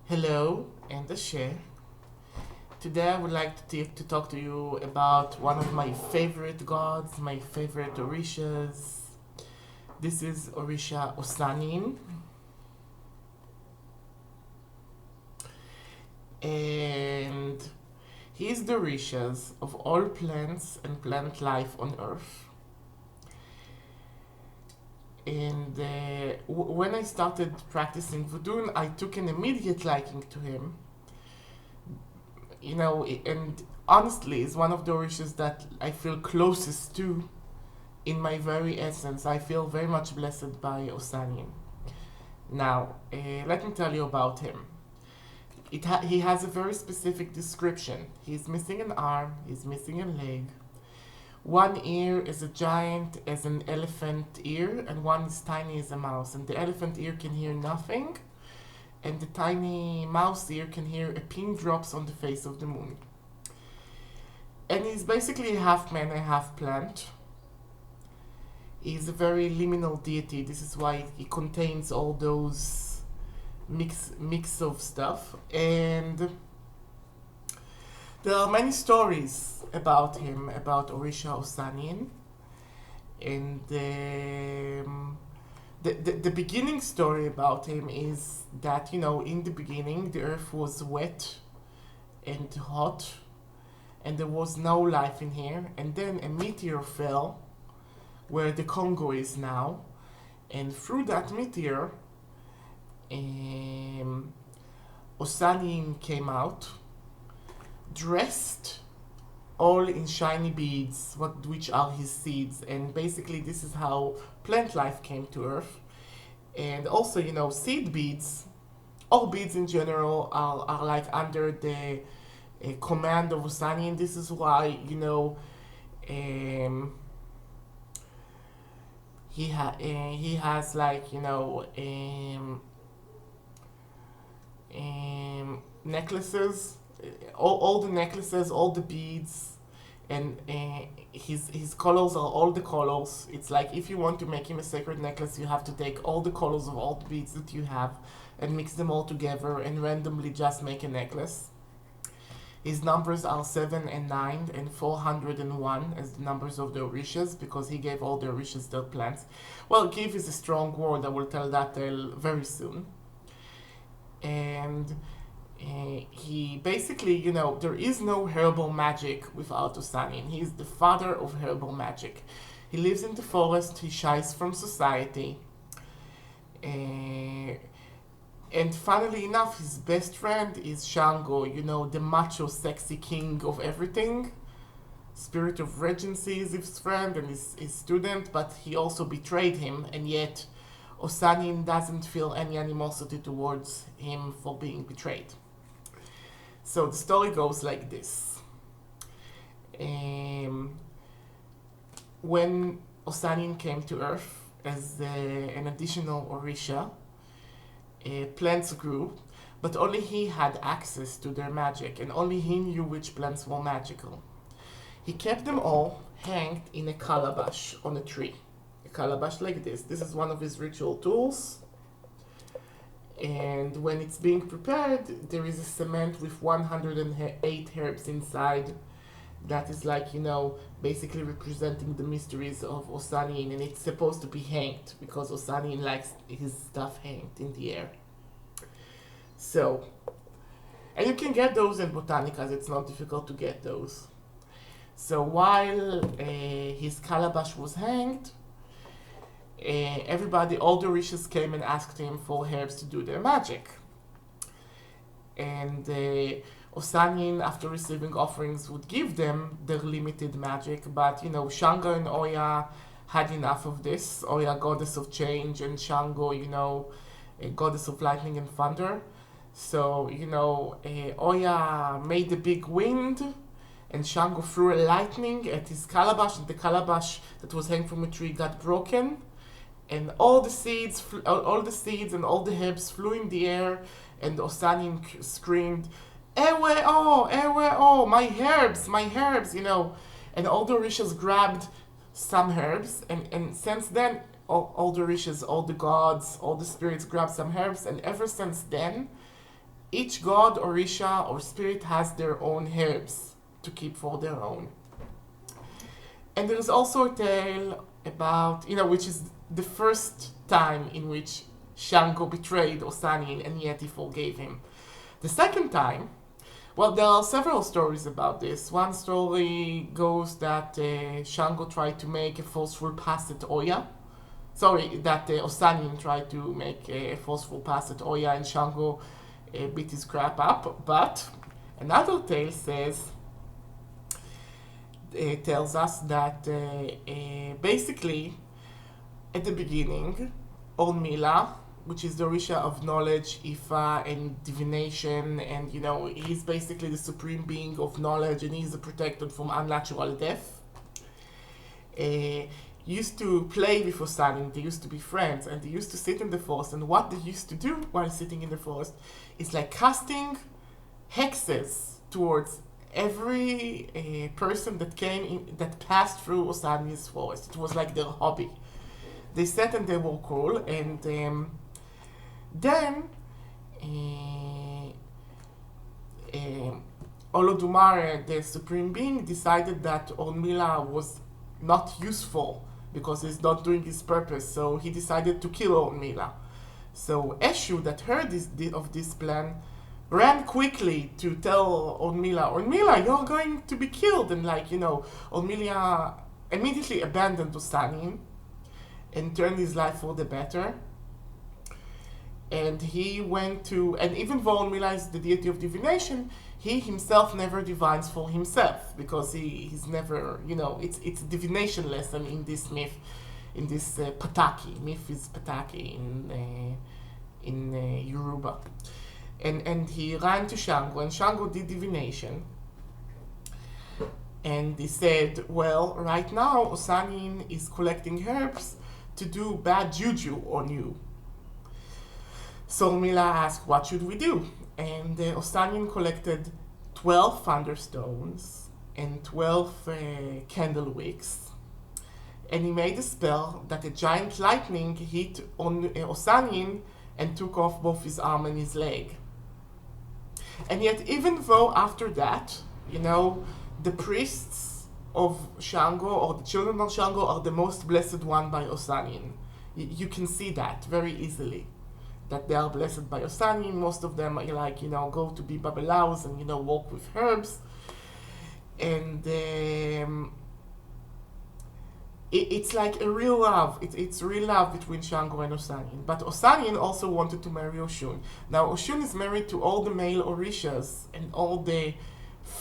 Hello and Asher. Today I would like to talk to you about one of my favorite gods, my favorite Orishas. This is Orisha Osanyin. And he is the Orishas of all plants and plant life on earth. And when I started practicing voodoo, I took an immediate liking to him. And honestly, is one of the Orishas that I feel closest to in my very essence. I feel very much blessed by Osanyin. Now, let me tell you about him. He has a very specific description. He's missing an arm, he's missing a leg. One ear is a giant as an elephant ear, and one is tiny as a mouse. And the elephant ear can hear nothing, and the tiny mouse ear can hear a pin drops on the face of the moon. And he's basically a half man and half plant. He's a very liminal deity. This is why he contains all those mix of stuff. And there are many stories about him, about Orisha Osanyin. And the beginning story about him is that, in the beginning, the earth was wet and hot, and there was no life in here. And then a meteor fell where the Congo is now. And through that meteor, Osanyin came out, dressed all in shiny beads, which are his seeds. And basically, this is how plant life came to Earth. And also, seed beads, all beads in general, are like under the command of Osanyin. This is why, he has like, necklaces, all the necklaces, all the beads, and his colors are all the colors. It's like if you want to make him a sacred necklace, you have to take all the colors of all the beads that you have and mix them all together and randomly just make a necklace. His numbers are 7 and 9 and 401 as the numbers of the Orishas, because he gave all the Orishas their plants. Well, give is a strong word. I will tell that very soon. And he basically, there is no herbal magic without Osanyin. He is the father of herbal magic. He lives in the forest, he shies from society. And funnily enough, his best friend is Shango, the macho, sexy king of everything. Spirit of Regency is his friend and his student, but he also betrayed him, and yet Osanyin doesn't feel any animosity towards him for being betrayed. So the story goes like this. When Osanyin came to Earth as an additional Orisha, plants grew, but only he had access to their magic, and only he knew which plants were magical. He kept them all hanged in a calabash on a tree. A calabash like this. This is one of his ritual tools. And when it's being prepared, there is a cement with 108 herbs inside that is like, basically representing the mysteries of Osanyin, and it's supposed to be hanged because Osanyin likes his stuff hanged in the air. So, and you can get those in botanicas, it's not difficult to get those. So while his calabash was hanged, everybody, all the Orishas came and asked him for herbs to do their magic. And Osanyin, after receiving offerings, would give them their limited magic. But, Shango and Oya had enough of this. Oya, goddess of change, and Shango, a goddess of lightning and thunder. So, Oya made a big wind, and Shango threw a lightning at his calabash, and the calabash that was hanging from a tree got broken. And all the seeds and all the herbs flew in the air, and Osanyin screamed, "Ewe oh, my herbs, And all the Orishas grabbed some herbs, and since then, all the Orishas, all the gods, all the spirits grabbed some herbs, and ever since then, each god, Orisha, or spirit has their own herbs to keep for their own. And there is also a tale about, which is the first time in which Shango betrayed Osanyin and yet he forgave him. The second time, well, there are several stories about this. One story goes that Shango tried to make a forceful pass at Oya. That Osanyin tried to make a forceful pass at Oya and Shango beat his crap up. But another tale tells us that basically at the beginning, Ormila, which is the Orisha of knowledge, Ifa, and divination, and he's basically the supreme being of knowledge, and he's protected from unnatural death. Used to play with Osanyin, they used to be friends, and they used to sit in the forest, and what they used to do while sitting in the forest is like casting hexes towards every person that passed through Osanyin's forest. It was like their hobby. They sat and they were cool, and then Olodumare, the supreme being, decided that Ormila was not useful because he's not doing his purpose, so he decided to kill Ormila. So Eshu, that heard of this plan, ran quickly to tell Ormila, you're going to be killed. And Ormila immediately abandoned Osanyin and turned his life for the better. And he went to, and even though Ormila is the deity of divination, he himself never divines for himself, because he's never, it's a divination lesson in this myth, in this Pataki. Myth is Pataki in Yoruba. And he ran to Shango, and Shango did divination. And he said, well, right now Osanyin is collecting herbs to do bad juju on you. So Mila asked, what should we do? And Osanyin collected 12 thunderstones and 12 candle wicks. And he made a spell that a giant lightning hit on Osanyin and took off both his arm and his leg. And yet, even though after that, the priests of Shango, or the children of Shango, are the most blessed one by Osanyin. You can see that very easily, that they are blessed by Osanyin. Most of them are go to be babalaos and walk with herbs. And it's like a real love. It's real love between Shango and Osanyin. But Osanyin also wanted to marry Oshun. Now Oshun is married to all the male Orishas and all the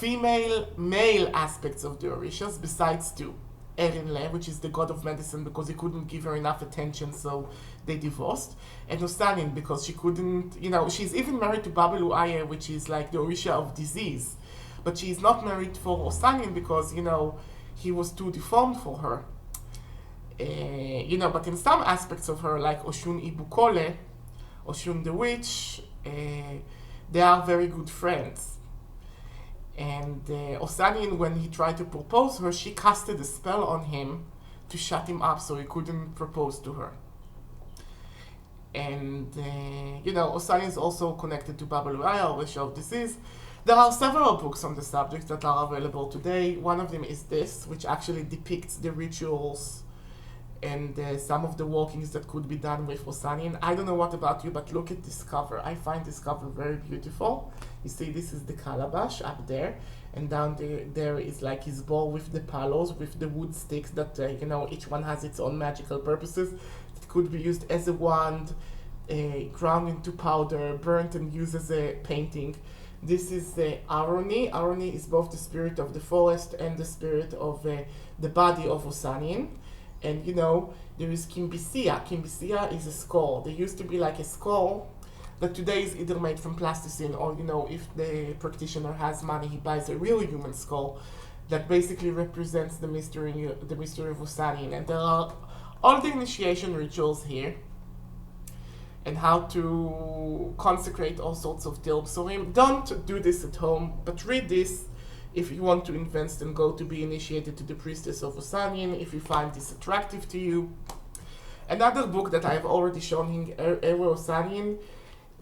male aspects of the Orishas, besides two. Erinle, which is the god of medicine, because he couldn't give her enough attention, so they divorced. And Osanyin, because she couldn't, she's even married to Babalu Aye, which is like the Orisha of disease. But she's not married for Osanyin because, he was too deformed for her. But in some aspects of her, like Oshun Ibukole, Oshun the witch, they are very good friends. And Osanyin, when he tried to propose her, she casted a spell on him to shut him up so he couldn't propose to her. And, Osanyin is also connected to Babaluaya, or Orisha of disease. There are several books on the subject that are available today. One of them is this, which actually depicts the rituals and some of the workings that could be done with Osanyin. I don't know what about you, but look at this cover. I find this cover very beautiful. You see, this is the calabash up there, and down there is like his bowl with the palos, with the wood sticks that, each one has its own magical purposes. It could be used as a wand, ground into powder, burnt and used as a painting. This is Aroni. Aroni is both the spirit of the forest and the spirit of the body of Osanyin. And there is Kimbisia. Kimbisia is a skull. There used to be like a skull that today is either made from plasticine, or if the practitioner has money, he buys a real human skull that basically represents the mystery of Osanyin. And there are all the initiation rituals here, and how to consecrate all sorts of Tilbsurim. Don't do this at home, but read this if you want to invest and go to be initiated to the priestess of Osanyin, if you find this attractive to you. Another book that I've already shown in Ewe Osanyin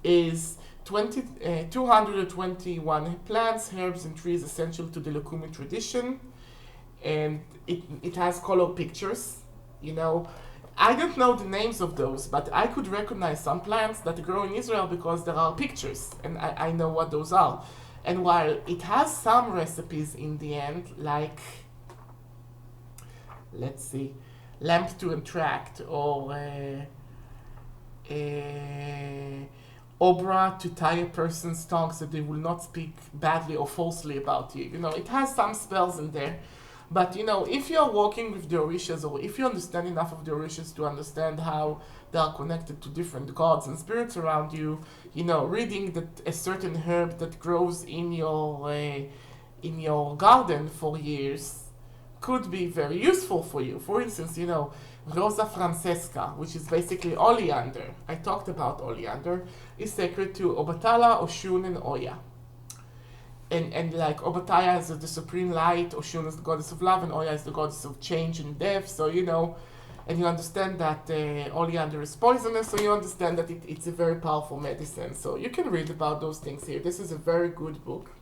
is 221 plants, herbs, and trees essential to the Lukumi tradition. And it has color pictures. You know, I don't know the names of those, but I could recognize some plants that grow in Israel because there are pictures, and I know what those are. And while it has some recipes in the end, like, let's see, lamp to attract, or obra to tie a person's tongue so they will not speak badly or falsely about you. You know, it has some spells in there. But you know, if you're working with the Orishas, or if you understand enough of the Orishas to understand how they are connected to different gods and spirits around you, you know, reading that a certain herb that grows in your garden for years could be very useful for you. For instance, you know, Rosa Francesca, which is basically oleander. I talked about oleander, is sacred to Obatala, Oshun, and Oya. And like Obataya is the supreme light, Oshun is the goddess of love, and Oya is the goddess of change and death. So you know, and you understand that oleander is poisonous, so you understand that it's a very powerful medicine. So you can read about those things here. This is a very good book.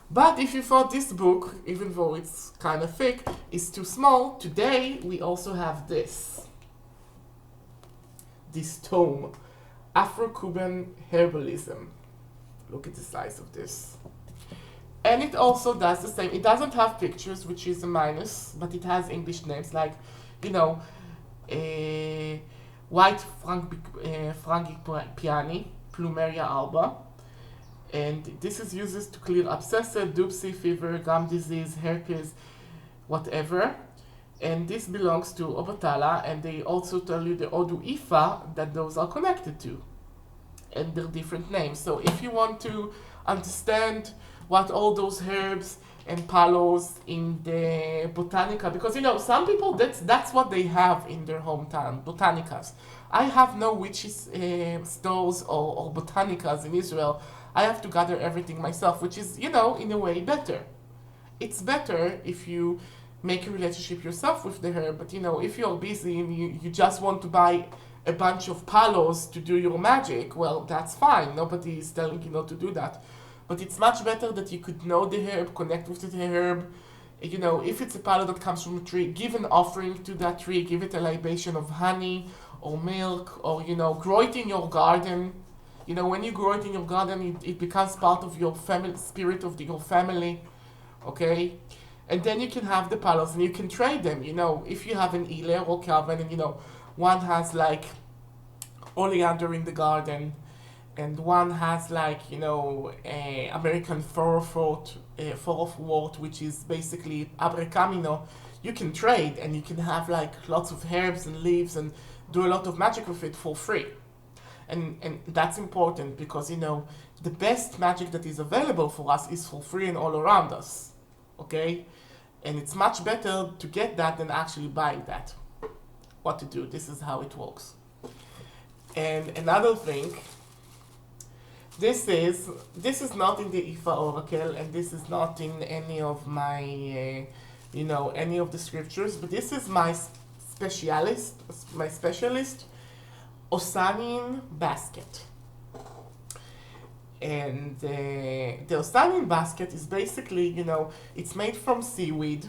But if you thought this book, even though it's kind of thick, is too small, today we also have this tome, Afro-Cuban Herbalism. Look at the size of this. And it also does the same. It doesn't have pictures, which is a minus, but it has English names like, you know, White Frangipiani, Plumeria alba. And this is used to clear abscess, dropsy, fever, gum disease, herpes, whatever. And this belongs to Obatala, and they also tell you the Odu Ifa that those are connected to, and their different names. So if you want to understand what all those herbs and palos in the botanica, because you know, some people, that's what they have in their hometown, botanicas. I have no witches stores or botanicas in Israel. I have to gather everything myself, which is, you know, in a way better. It's better if you make a relationship yourself with the herb, but you know, if you're busy and you just want to buy a bunch of palos to do your magic, well, that's fine. Nobody is telling you not to do that. But it's much better that you could know the herb, connect with the herb. You know, if it's a palo that comes from a tree, give an offering to that tree, give it a libation of honey or milk, or, you know, grow it in your garden. You know, when you grow it in your garden, it becomes part of your family, spirit of your family, okay? And then you can have the palos and you can trade them. You know, if you have an Iler or Calvin, and you know, one has like oleander in the garden, and one has like, you know, American forward, which is basically abrecamino. You can trade, and you can have like lots of herbs and leaves and do a lot of magic with it for free. And that's important because, you know, the best magic that is available for us is for free and all around us, okay? And it's much better to get that than actually buying that. What to do, this is how it works. And another thing, this is not in the Ifa Oracle, and this is not in any of my, you know, any of the scriptures, but this is my specialist, Osanyin basket. And the Osanyin basket is basically, you know, it's made from seaweed.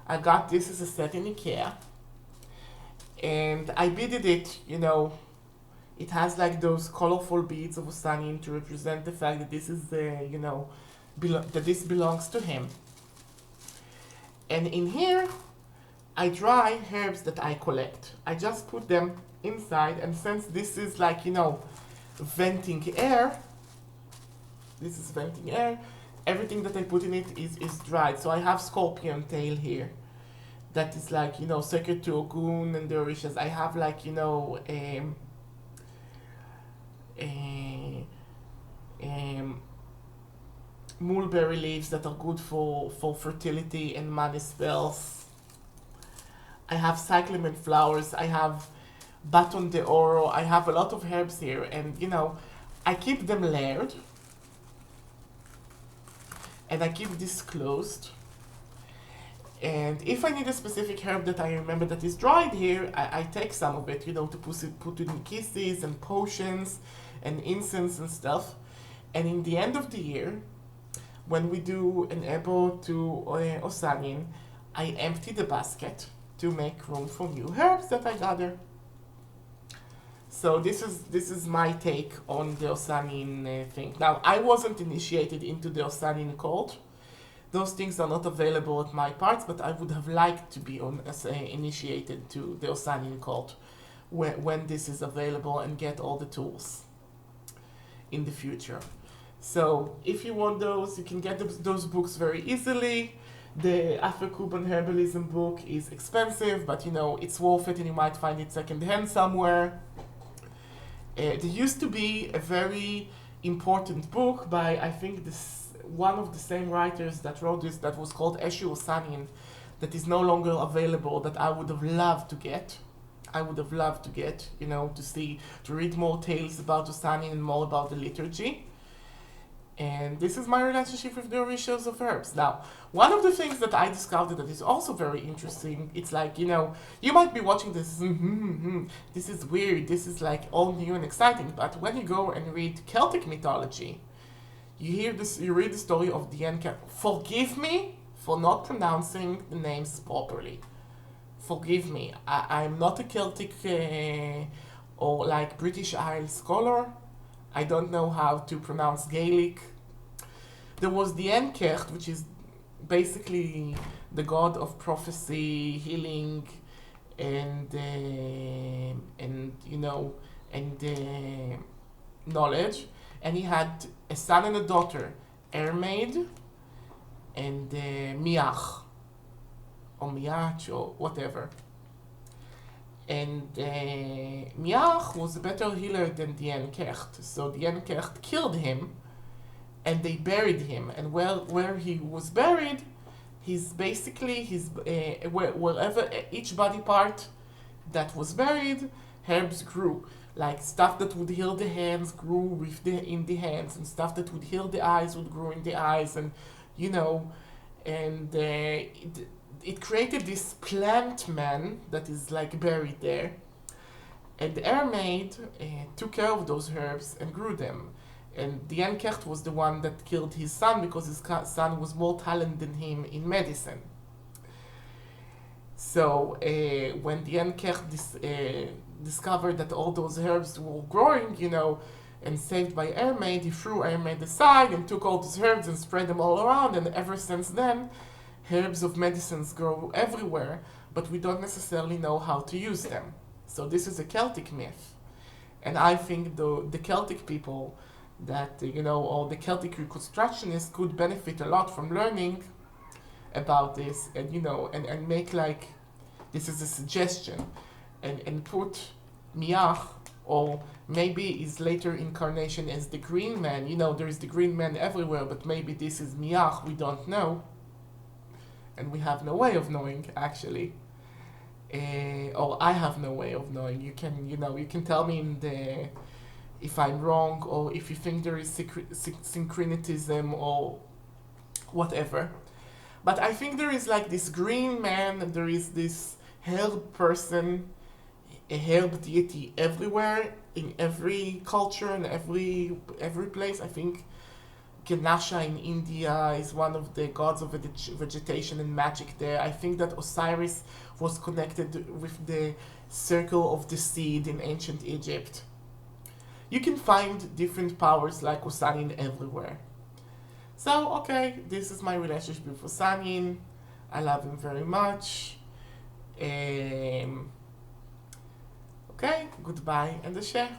I got this as a set in IKEA. And I beaded it, you know, it has like those colorful beads of Osanyin to represent the fact that this is, you know, that this belongs to him. And in here, I dry herbs that I collect. I just put them inside, and since this is like, you know, venting air, everything that I put in it is dried. So I have scorpion tail here. That is like, you know, sacred to Ogun and the Orishas. I have like, you know, mulberry leaves that are good for fertility and money spells. I have cyclamen flowers. I have baton de oro. I have a lot of herbs here, and you know, I keep them layered, and I keep this closed. And if I need a specific herb that I remember that is dried here, I take some of it, to put it in kisses and potions and incense and stuff. And in the end of the year, when we do an ebo to Osanyin, I empty the basket to make room for new herbs that I gather. So this is my take on the Osanyin thing. Now, I wasn't initiated into the Osanyin cult. Those things are not available at my parts, but I would have liked to be initiated to the Osanyin cult when this is available and get all the tools in the future. So if you want those, you can get those books very easily. The Afro-Cuban Herbalism book is expensive, but it's worth it, and you might find it secondhand somewhere. There used to be a very important book by, I think, one of the same writers that wrote this, that was called Orisha Osanyin, that is no longer available, that I would have loved to get. To read more tales about Osanyin and more about the liturgy. And this is my relationship with the Orishas of herbs. Now, one of the things that I discovered that is also very interesting, it's like, you might be watching this, this is weird, this is like all new and exciting, but when you go and read Celtic mythology, you read the story of the Enker. Forgive me for not pronouncing the names properly. Forgive me. I'm not a Celtic or like British Isles scholar. I don't know how to pronounce Gaelic. There was the Enkert, which is basically the god of prophecy, healing, and knowledge. And he had a son and a daughter, Ermaid and Miach, or Miach, or whatever. And Miach was a better healer than the Enkert. So the Enkert killed him, and they buried him. And where he was buried, wherever each body part that was buried, herbs grew. Like stuff that would heal the hands grew in the hands, and stuff that would heal the eyes would grow in the eyes, and it created this plant man that is like buried there. And the Ermaid took care of those herbs and grew them. And the Enkert was the one that killed his son because his son was more talented than him in medicine. So when the Enkert discovered that all those herbs were growing, and saved by Ermaid, he threw Ermaid aside and took all those herbs and spread them all around. And ever since then, herbs of medicines grow everywhere, but we don't necessarily know how to use them. So this is a Celtic myth. And I think the Celtic people that, or the Celtic reconstructionists could benefit a lot from learning about this, and, and make like, this is a suggestion, and put Miach, or maybe his later incarnation as the Green Man. There is the Green Man everywhere, but maybe this is Miach, we don't know. And we have no way of knowing, actually. Or I have no way of knowing. You can tell me if I'm wrong, or if you think there is syncretism or whatever. But I think there is like this green man, there is this herb person, a herb deity everywhere, in every culture and every place. I think Ganesha in India is one of the gods of vegetation and magic there. I think that Osiris was connected with the circle of the seed in ancient Egypt. You can find different powers like Osanyin everywhere. So, okay, this is my relationship with Osanyin. I love him very much. Okay, goodbye and a share.